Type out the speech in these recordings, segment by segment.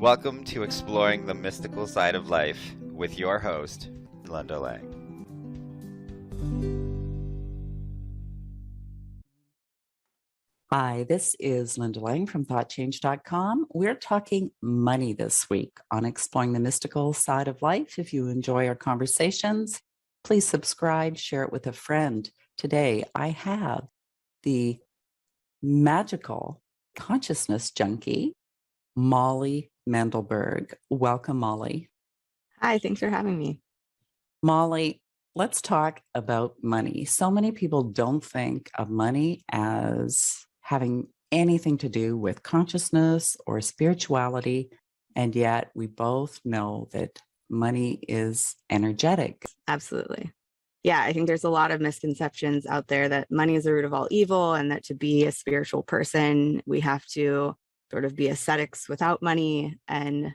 Welcome to Exploring the Mystical Side of Life with your host, Linda Lang. Hi, this is Linda Lang from ThoughtChange.com. We're talking money this week on Exploring the Mystical Side of Life. If you enjoy our conversations, please subscribe, share it with a friend. Today, I have the magical consciousness junkie, Molly Mandelberg. Welcome, Molly. Hi, thanks for having me. Molly, let's talk about money. So many people don't think of money as having anything to do with consciousness or spirituality. And yet we both know that money is energetic. Absolutely. Yeah, I think there's a lot of misconceptions out there that money is the root of all evil and that to be a spiritual person, we have to sort of be ascetics without money and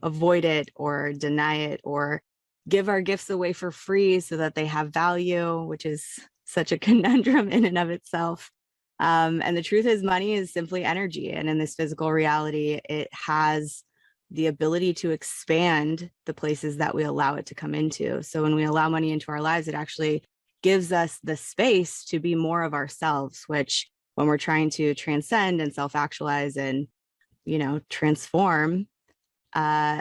avoid it or deny it or give our gifts away for free so that they have value, which is such a conundrum in and of itself. And the truth is, money is simply energy. And in this physical reality, it has the ability to expand the places that we allow it to come into. So when we allow money into our lives, it actually gives us the space to be more of ourselves, which when we're trying to transcend and self-actualize and, transform,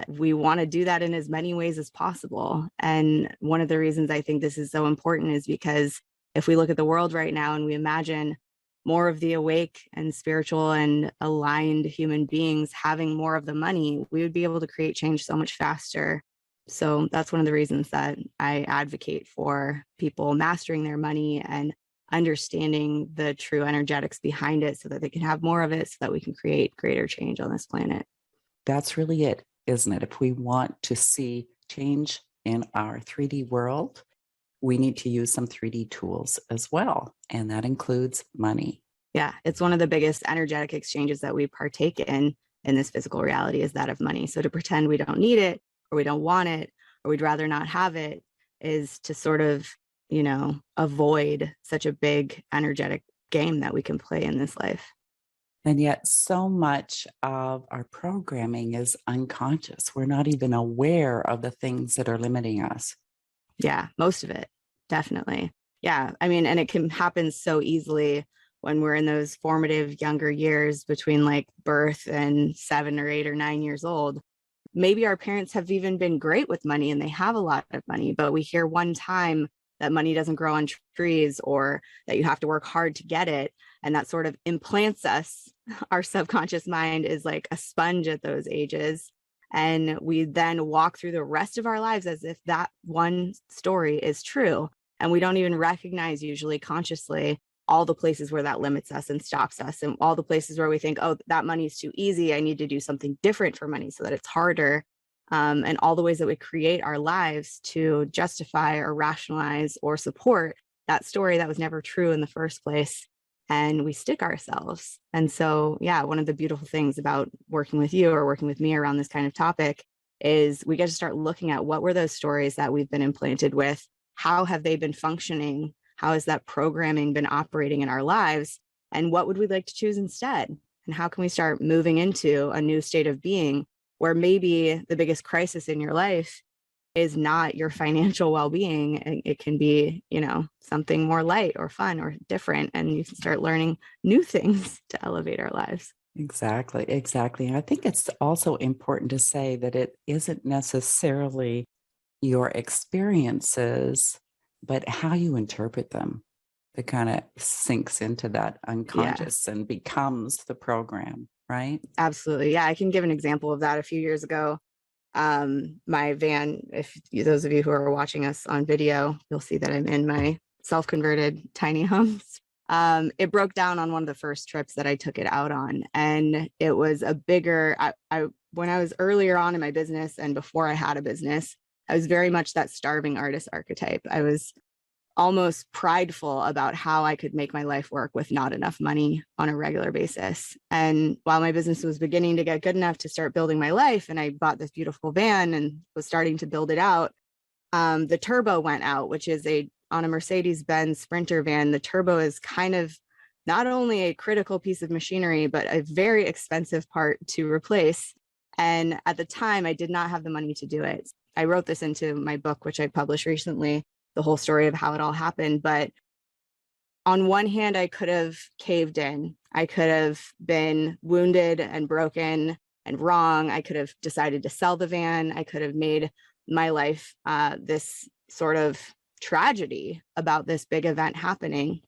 we want to do that in as many ways as possible. And one of the reasons I think this is so important is because if we look at the world right now and we imagine more of the awake and spiritual and aligned human beings having more of the money, we would be able to create change so much faster. So that's one of the reasons that I advocate for people mastering their money and understanding the true energetics behind it so that they can have more of it so that we can create greater change on this planet. That's really it, isn't it? If we want to see change in our 3D world, we need to use some 3D tools as well. And that includes money. Yeah, it's one of the biggest energetic exchanges that we partake in this physical reality is that of money. So to pretend we don't need it or we don't want it or we'd rather not have it is to sort of, avoid such a big energetic game that we can play in this life. And yet so much of our programming is unconscious. We're not even aware of the things that are limiting us. Yeah, most of it, definitely. Yeah, I mean, and it can happen so easily when we're in those formative younger years between like birth and 7 or 8 or 9 years old. Maybe our parents have even been great with money and they have a lot of money, but we hear one time that money doesn't grow on trees or that you have to work hard to get it. And that sort of implants us. Our subconscious mind is like a sponge at those ages. And we then walk through the rest of our lives as if that one story is true. And we don't even recognize usually consciously all the places where that limits us and stops us and all the places where we think, oh, that money's too easy. I need to do something different for money so that it's harder. And all the ways that we create our lives to justify or rationalize or support that story that was never true in the first place. And we stick ourselves. And so, yeah, one of the beautiful things about working with you or working with me around this kind of topic is we get to start looking at what were those stories that we've been implanted with? How have they been functioning? How has that programming been operating in our lives? And what would we like to choose instead? And how can we start moving into a new state of being where maybe the biggest crisis in your life is not your financial well-being. It can be, something more light or fun or different. And you can start learning new things to elevate our lives. Exactly. And I think it's also important to say that it isn't necessarily your experiences, but how you interpret them that kind of sinks into that unconscious and becomes the program, right? Absolutely. Yeah, I can give an example of that. A few years ago, my van, those of you who are watching us on video, you'll see that I'm in my self-converted tiny homes. It broke down on one of the first trips that I took it out on. And it was a bigger, when I was earlier on in my business and before I had a business, I was very much that starving artist archetype. I was almost prideful about how I could make my life work with not enough money on a regular basis. And while my business was beginning to get good enough to start building my life, and I bought this beautiful van and was starting to build it out, the turbo went out, which is on a Mercedes-Benz Sprinter van. The turbo is kind of not only a critical piece of machinery, but a very expensive part to replace. And at the time, I did not have the money to do it. I wrote this into my book, which I published recently, the whole story of how it all happened. But on one hand, I could have caved in. I could have been wounded and broken and wrong. I could have decided to sell the van. I could have made my life this sort of tragedy about this big event happening.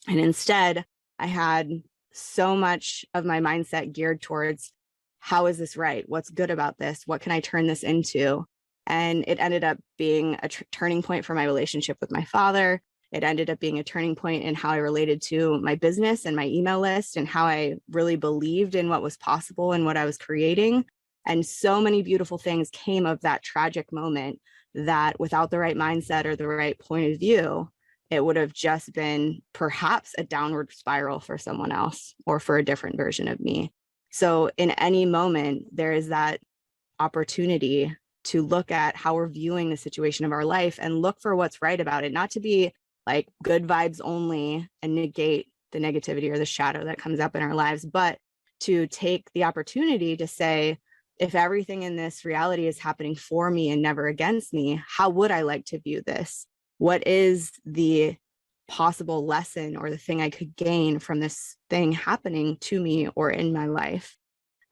And instead, I had so much of my mindset geared towards, how is this right? What's good about this? What can I turn this into? And it ended up being a turning point for my relationship with my father. It ended up being a turning point in how I related to my business and my email list, and how I really believed in what was possible and what I was creating. And so many beautiful things came of that tragic moment that without the right mindset or the right point of view, it would have just been perhaps a downward spiral for someone else or for a different version of me. So in any moment, there is that opportunity to look at how we're viewing the situation of our life and look for what's right about it, not to be like good vibes only and negate the negativity or the shadow that comes up in our lives, but to take the opportunity to say, if everything in this reality is happening for me and never against me, how would I like to view this? What is the possible lesson or the thing I could gain from this thing happening to me or in my life?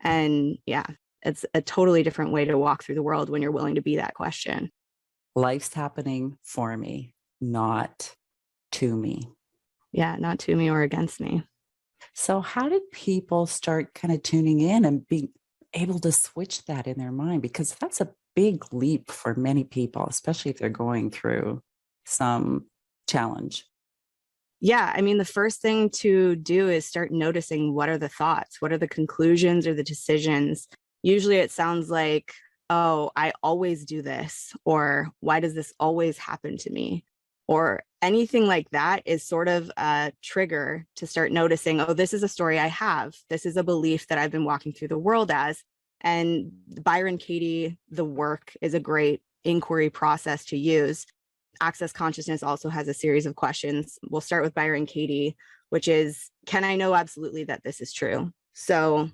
And yeah, it's a totally different way to walk through the world when you're willing to be that question. Life's happening for me, not to me. Yeah, not to me or against me. So how did people start kind of tuning in and being able to switch that in their mind? Because that's a big leap for many people, especially if they're going through some challenge. Yeah, I mean, the first thing to do is start noticing, what are the thoughts? What are the conclusions or the decisions? Usually it sounds like, oh, I always do this, or why does this always happen to me? Or anything like that is sort of a trigger to start noticing, oh, this is a story I have. This is a belief that I've been walking through the world as. And Byron Katie, the work, is a great inquiry process to use. Access Consciousness also has a series of questions. We'll start with Byron Katie, which is, can I know absolutely that this is true? So,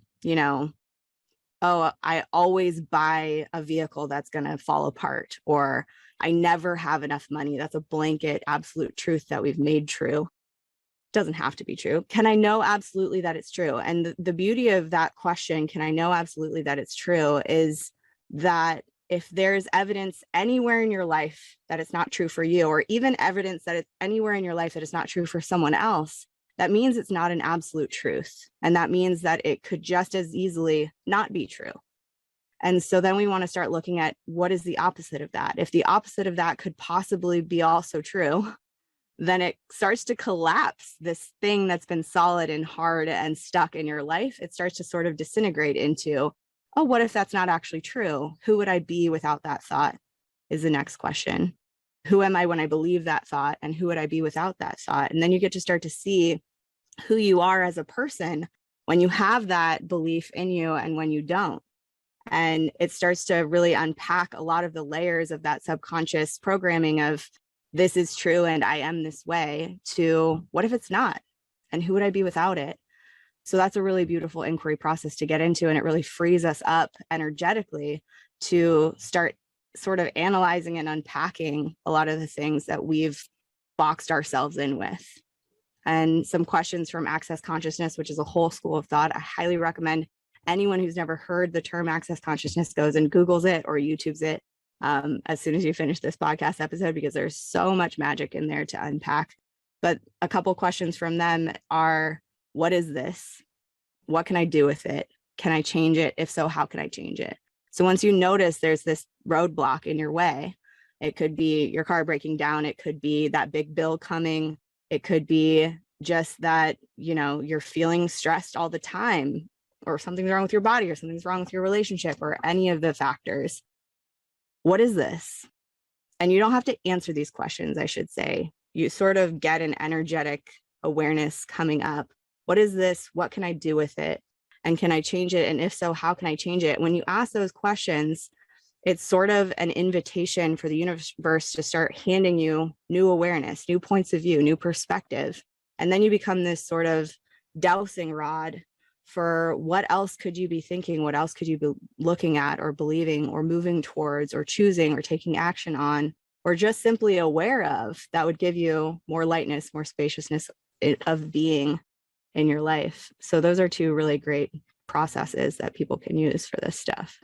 oh, I always buy a vehicle that's going to fall apart, or I never have enough money. That's a blanket absolute truth that we've made true. Doesn't have to be true. Can I know absolutely that it's true? And the beauty of that question, can I know absolutely that it's true, is that if there's evidence anywhere in your life that it's not true for you, or even evidence that it's anywhere in your life that it's not true for someone else, that means it's not an absolute truth. And that means that it could just as easily not be true. And so then we want to start looking at, what is the opposite of that? If the opposite of that could possibly be also true, then it starts to collapse this thing that's been solid and hard and stuck in your life. It starts to sort of disintegrate into, oh, what if that's not actually true? Who would I be without that thought is the next question. Who am I when I believe that thought? And who would I be without that thought? And then you get to start to see who you are as a person when you have that belief in you and when you don't. And it starts to really unpack a lot of the layers of that subconscious programming of, this is true and I am this way, to what if it's not? And who would I be without it? So that's a really beautiful inquiry process to get into. And it really frees us up energetically to start sort of analyzing and unpacking a lot of the things that we've boxed ourselves in with. And some questions from Access Consciousness, which is a whole school of thought. I highly recommend anyone who's never heard the term Access Consciousness goes and Googles it or YouTubes it as soon as you finish this podcast episode, because there's so much magic in there to unpack. But a couple questions from them are, what is this? What can I do with it? Can I change it? If so, how can I change it? So once you notice there's this roadblock in your way, it could be your car breaking down. It could be that big bill coming. It could be just that, you're feeling stressed all the time, or something's wrong with your body, or something's wrong with your relationship, or any of the factors. What is this? And you don't have to answer these questions, I should say. You sort of get an energetic awareness coming up. What is this? What can I do with it? And can I change it? And if so, how can I change it? When you ask those questions, it's sort of an invitation for the universe to start handing you new awareness, new points of view, new perspective. And then you become this sort of dowsing rod for what else could you be thinking? What else could you be looking at or believing or moving towards or choosing or taking action on, or just simply aware of, that would give you more lightness, more spaciousness of being in your life. So those are two really great processes that people can use for this stuff.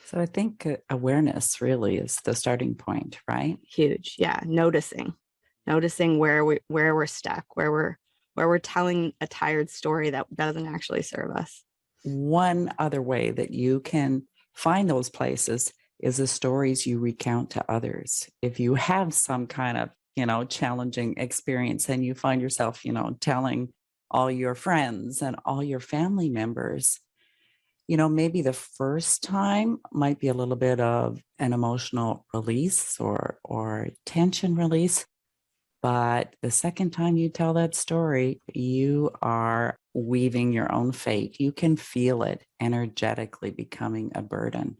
So I think awareness really is the starting point, right? Huge. Yeah. Noticing where we're stuck, where we're telling a tired story that doesn't actually serve us. One other way that you can find those places is the stories you recount to others. If you have some kind of, challenging experience and you find yourself, telling all your friends and all your family members, maybe the first time might be a little bit of an emotional release or tension release. But the second time you tell that story, you are weaving your own fate. You can feel it energetically becoming a burden.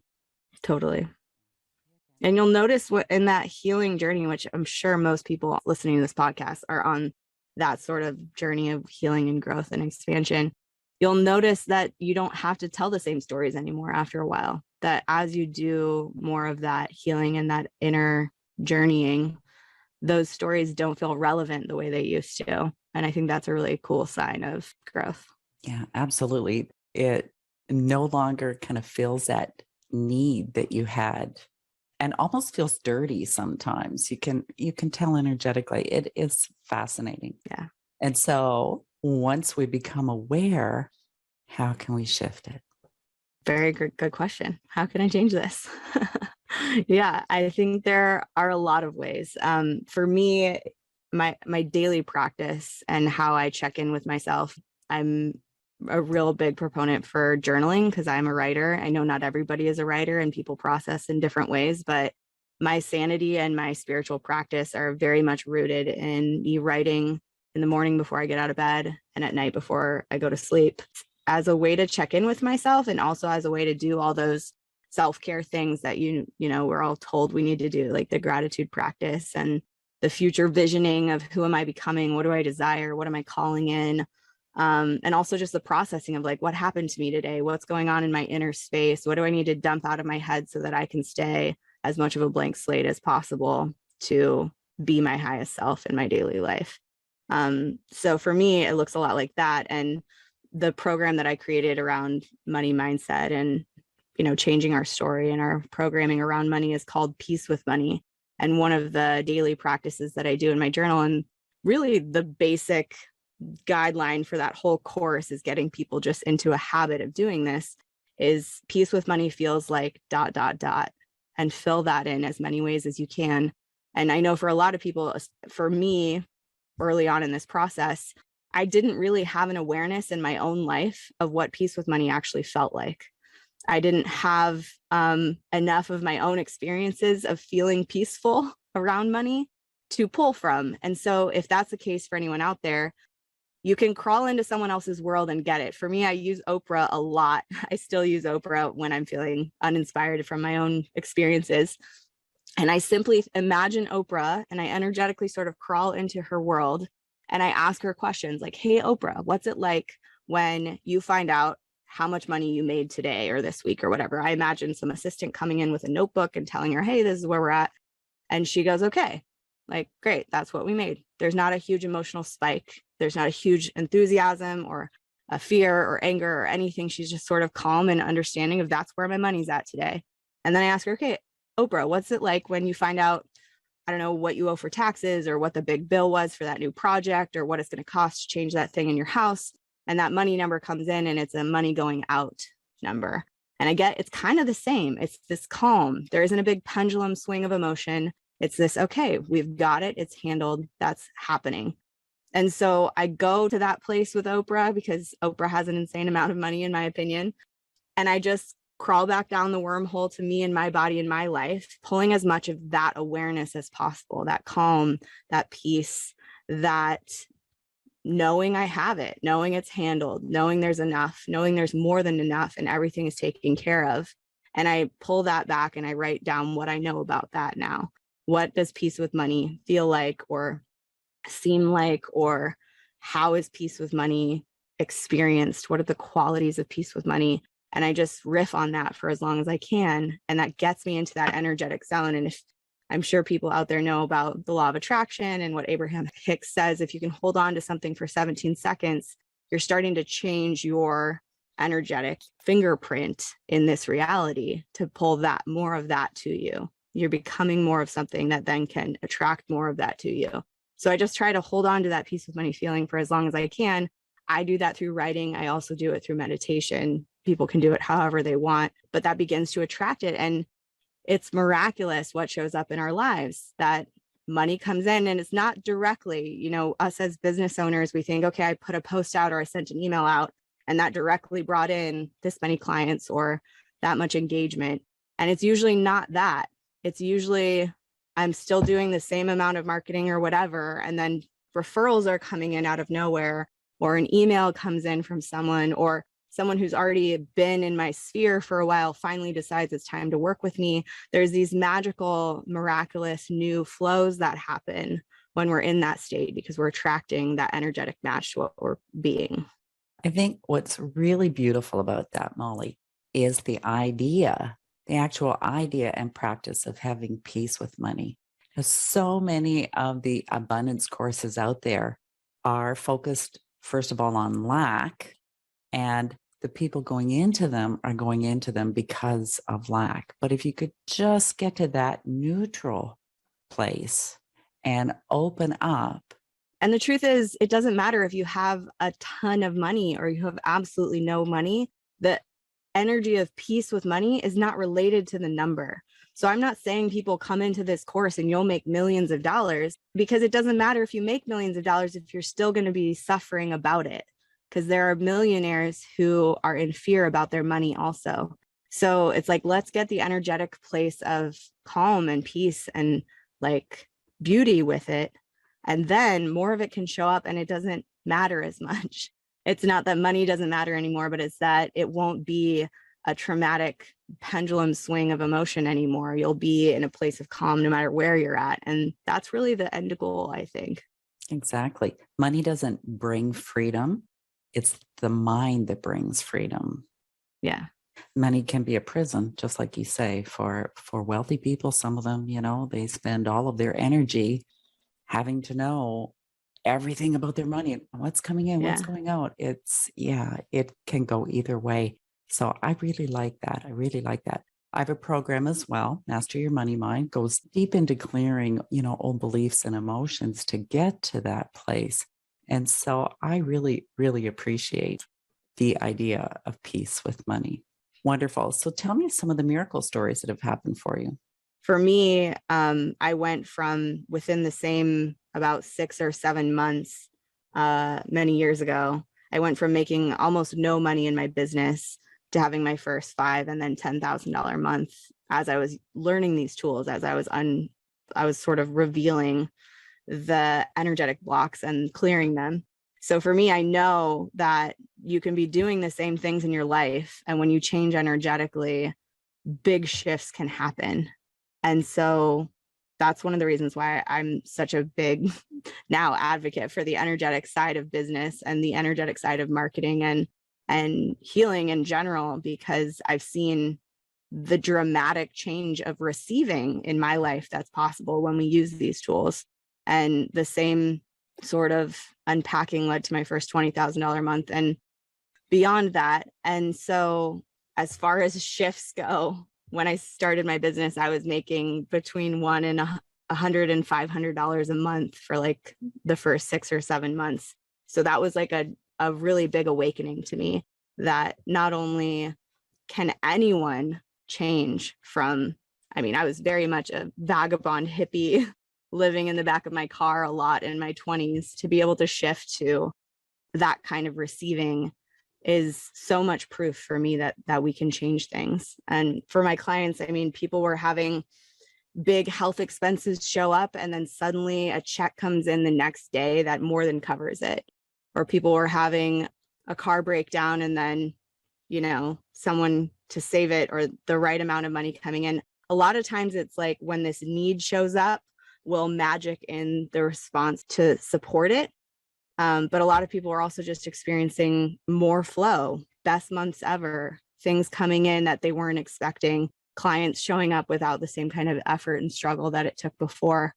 Totally. And you'll notice what in that healing journey, which I'm sure most people listening to this podcast are on that sort of journey of healing and growth and expansion. You'll notice that you don't have to tell the same stories anymore after a while, that as you do more of that healing and that inner journeying, those stories don't feel relevant the way they used to. And I think that's a really cool sign of growth. Yeah, absolutely. It no longer kind of feels that need that you had, and almost feels dirty sometimes. You can tell energetically. It is fascinating. Yeah. And so once we become aware, how can we shift it? Very good question. How can I change this? Yeah, I think there are a lot of ways. For me, my daily practice and how I check in with myself, I'm a real big proponent for journaling because I'm a writer. I know not everybody is a writer and people process in different ways, but my sanity and my spiritual practice are very much rooted in me writing in the morning before I get out of bed and at night before I go to sleep, as a way to check in with myself and also as a way to do all those self-care things that we're all told we need to do, like the gratitude practice and the future visioning of who am I becoming, what do I desire, what am I calling in, and also just the processing of like what happened to me today, what's going on in my inner space, what do I need to dump out of my head so that I can stay as much of a blank slate as possible to be my highest self in my daily life. So for me, it looks a lot like that. And the program that I created around money mindset and changing our story and our programming around money is called Peace with Money. And one of the daily practices that I do in my journal, and really the basic guideline for that whole course is getting people just into a habit of doing this, is peace with money feels like ... and fill that in as many ways as you can. And I know for a lot of people, for me, early on in this process, I didn't really have an awareness in my own life of what peace with money actually felt like. I didn't have enough of my own experiences of feeling peaceful around money to pull from. And so if that's the case for anyone out there, you can crawl into someone else's world and get it. For me, I use Oprah a lot. I still use Oprah when I'm feeling uninspired from my own experiences. And I simply imagine Oprah and I energetically sort of crawl into her world and I ask her questions like, hey, Oprah, what's it like when you find out how much money you made today or this week or whatever? I imagine some assistant coming in with a notebook and telling her, hey, this is where we're at. And she goes, okay, like, great, that's what we made. There's not a huge emotional spike. There's not a huge enthusiasm or a fear or anger or anything. She's just sort of calm and understanding of that's where my money's at today. And then I ask her, okay, Oprah, what's it like when you find out, I don't know, what you owe for taxes or what the big bill was for that new project or what it's going to cost to change that thing in your house? And that money number comes in and it's a money going out number. And I get it's kind of the same. It's this calm. There isn't a big pendulum swing of emotion. It's this, okay, we've got it. It's handled. That's happening. And so I go to that place with Oprah because Oprah has an insane amount of money, in my opinion. And I just crawl back down the wormhole to me and my body and my life, pulling as much of that awareness as possible, that calm, that peace, that knowing I have it, knowing it's handled, knowing there's enough, knowing there's more than enough and everything is taken care of. And I pull that back and I write down what I know about that now. What does peace with money feel like or seem like, or how is peace with money experienced? What are the qualities of peace with money? And I just riff on that for as long as I can. And that gets me into that energetic zone. And if I'm sure people out there know about the law of attraction and what Abraham Hicks says, if you can hold on to something for 17 seconds, you're starting to change your energetic fingerprint in this reality to pull that more of that to you. You're becoming more of something that then can attract more of that to you. So I just try to hold on to that peace with money feeling for as long as I can. I do that through writing. I also do it through meditation. People can do it however they want, but that begins to attract it. And it's miraculous what shows up in our lives, that money comes in, and it's not directly, us as business owners, we think, okay, I put a post out or I sent an email out and that directly brought in this many clients or that much engagement. And it's usually not that. It's usually I'm still doing the same amount of marketing or whatever. And then referrals are coming in out of nowhere, or an email comes in from someone, or someone who's already been in my sphere for a while finally decides it's time to work with me. There's these magical, miraculous new flows that happen when we're in that state because we're attracting that energetic match to what we're being. I think what's really beautiful about that, Molly, is the actual idea and practice of having peace with money. Because so many of the abundance courses out there are focused, first of all, on lack, and the people going into them are going into them because of lack. But if you could just get to that neutral place and open up. And the truth is, it doesn't matter if you have a ton of money or you have absolutely no money. The energy of peace with money is not related to the number. So I'm not saying people come into this course and you'll make millions of dollars, because it doesn't matter if you make millions of dollars if you're still going to be suffering about it. Because there are millionaires who are in fear about their money also. So it's like, let's get the energetic place of calm and peace and like beauty with it. And then more of it can show up and it doesn't matter as much. It's not that money doesn't matter anymore, but it's that it won't be a traumatic pendulum swing of emotion anymore. You'll be in a place of calm no matter where you're at. And that's really the end goal, I think. Exactly. Money doesn't bring freedom. It's the mind that brings freedom. Yeah. Money can be a prison, just like you say, for wealthy people. Some of them, they spend all of their energy having to know everything about their money, what's coming in, what's going out. It can go either way. So I really like that. I have a program as well, Master Your Money Mind, goes deep into clearing, old beliefs and emotions to get to that place. And so I really, really appreciate the idea of peace with money. Wonderful. So tell me some of the miracle stories that have happened for you. For me, I went from within the same about 6 or 7 months, many years ago, I went from making almost no money in my business to having my first $5,000 and then $10,000 a month as I was learning these tools, as I was sort of revealing the energetic blocks and clearing them. So for me, I know that you can be doing the same things in your life. And when you change energetically, big shifts can happen. And so that's one of the reasons why I'm such a big now advocate for the energetic side of business and the energetic side of marketing and healing in general, because I've seen the dramatic change of receiving in my life that's possible when we use these tools. And the same sort of unpacking led to my first $20,000 a month and beyond that. And so as far as shifts go, when I started my business, I was making between $100 and $500 a month for like the first 6 or 7 months. So that was like a really big awakening to me, that not only can anyone change from, I was very much a vagabond hippie living in the back of my car a lot in my 20s. To be able to shift to that kind of receiving is so much proof for me that we can change things. And for my clients, people were having big health expenses show up and then suddenly a check comes in the next day that more than covers it. Or people were having a car breakdown and then, someone to save it or the right amount of money coming in. A lot of times it's like when this need shows up, will magic in the response to support it. But a lot of people are also just experiencing more flow, best months ever, things coming in that they weren't expecting, clients showing up without the same kind of effort and struggle that it took before.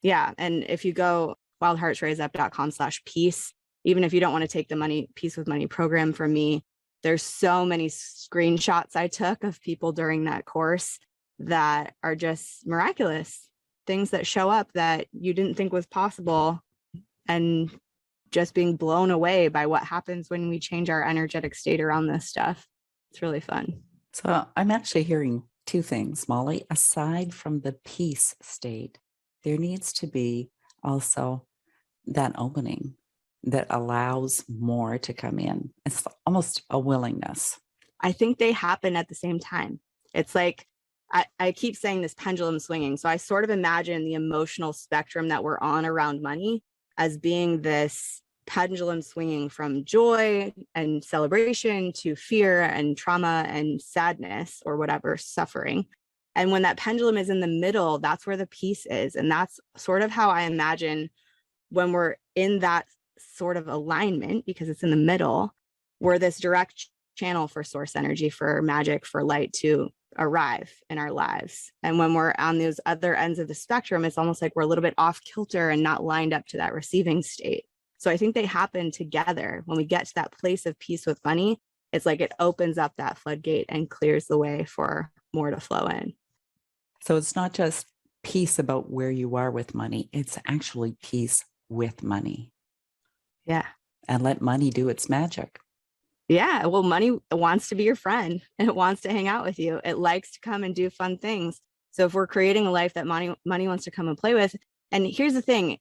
Yeah. And if you go wildheartsriseup.com/peace, even if you don't want to take the Peace with Money program from me, there's so many screenshots I took of people during that course that are just miraculous, things that show up that you didn't think was possible, and just being blown away by what happens when we change our energetic state around this stuff. It's really fun. So I'm actually hearing two things, Molly. Aside from the peace state, there needs to be also that opening that allows more to come in. It's almost a willingness. I think they happen at the same time. It's like, I keep saying this pendulum swinging. So I sort of imagine the emotional spectrum that we're on around money as being this pendulum swinging from joy and celebration to fear and trauma and sadness or whatever, suffering. And when that pendulum is in the middle, that's where the peace is. And that's sort of how I imagine when we're in that sort of alignment, because it's in the middle, we're this direct channel for source energy, for magic, for light to arrive in our lives. And when we're on those other ends of the spectrum, it's almost like we're a little bit off kilter and not lined up to that receiving state. So I think they happen together. When we get to that place of peace with money, it's like it opens up that floodgate and clears the way for more to flow in. So it's not just peace about where you are with money, it's actually peace with money. Yeah. And let money do its magic. Yeah. Well, money wants to be your friend and it wants to hang out with you. It likes to come and do fun things. So if we're creating a life that money wants to come and play with, and here's the thing,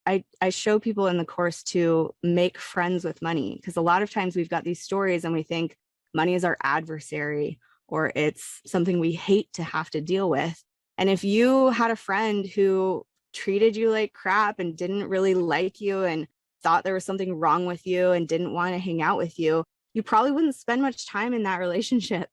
I show people in the course to make friends with money, because a lot of times we've got these stories and we think money is our adversary or it's something we hate to have to deal with. And if you had a friend who treated you like crap and didn't really like you and thought there was something wrong with you and didn't want to hang out with you, you probably wouldn't spend much time in that relationship.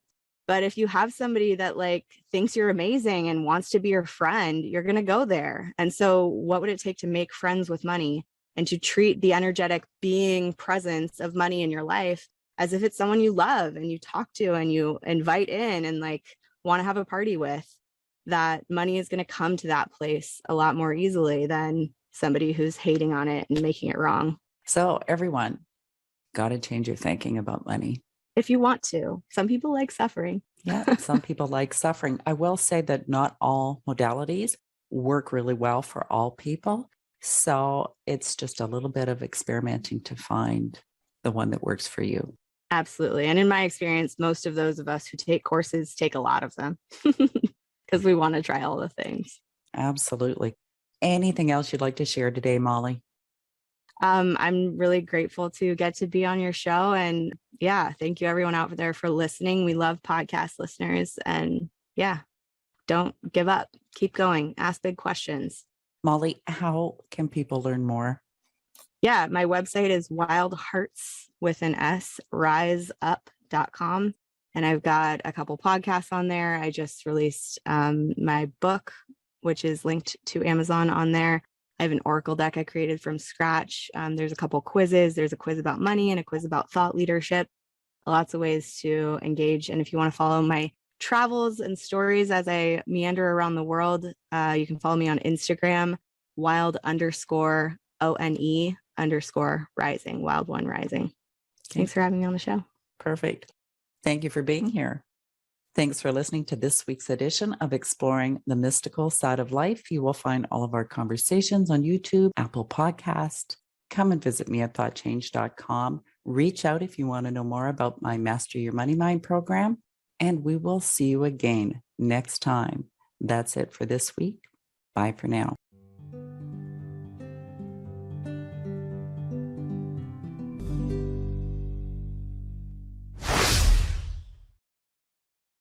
But if you have somebody that like thinks you're amazing and wants to be your friend, you're going to go there. And so what would it take to make friends with money and to treat the energetic being presence of money in your life as if it's someone you love and you talk to and you invite in and like want to have a party with? That money is going to come to that place a lot more easily than somebody who's hating on it and making it wrong. So everyone, got to change your thinking about money. If you want to. Some people like suffering. Yeah, some people like suffering. I will say that not all modalities work really well for all people. So it's just a little bit of experimenting to find the one that works for you. Absolutely. And in my experience, most of those of us who take courses take a lot of them because we want to try all the things. Absolutely. Anything else you'd like to share today, Molly? I'm really grateful to get to be on your show. And yeah, thank you everyone out there for listening. We love podcast listeners. And yeah, don't give up. Keep going. Ask big questions. Molly, how can people learn more? Yeah, my website is wildheartsriseup.com. And I've got a couple podcasts on there. I just released my book, which is linked to Amazon on there. I have an oracle deck I created from scratch. There's a couple quizzes. There's a quiz about money and a quiz about thought leadership. Lots of ways to engage. And if you want to follow my travels and stories as I meander around the world, you can follow me on Instagram, wild_one_rising, wild one rising. Thanks for having me on the show. Perfect. Thank you for being here. Thanks for listening to this week's edition of Exploring the Mystical Side of Life. You will find all of our conversations on YouTube, Apple Podcast. Come and visit me at thoughtchange.com. Reach out if you want to know more about my Master Your Money Mind program, and we will see you again next time. That's it for this week. Bye for now.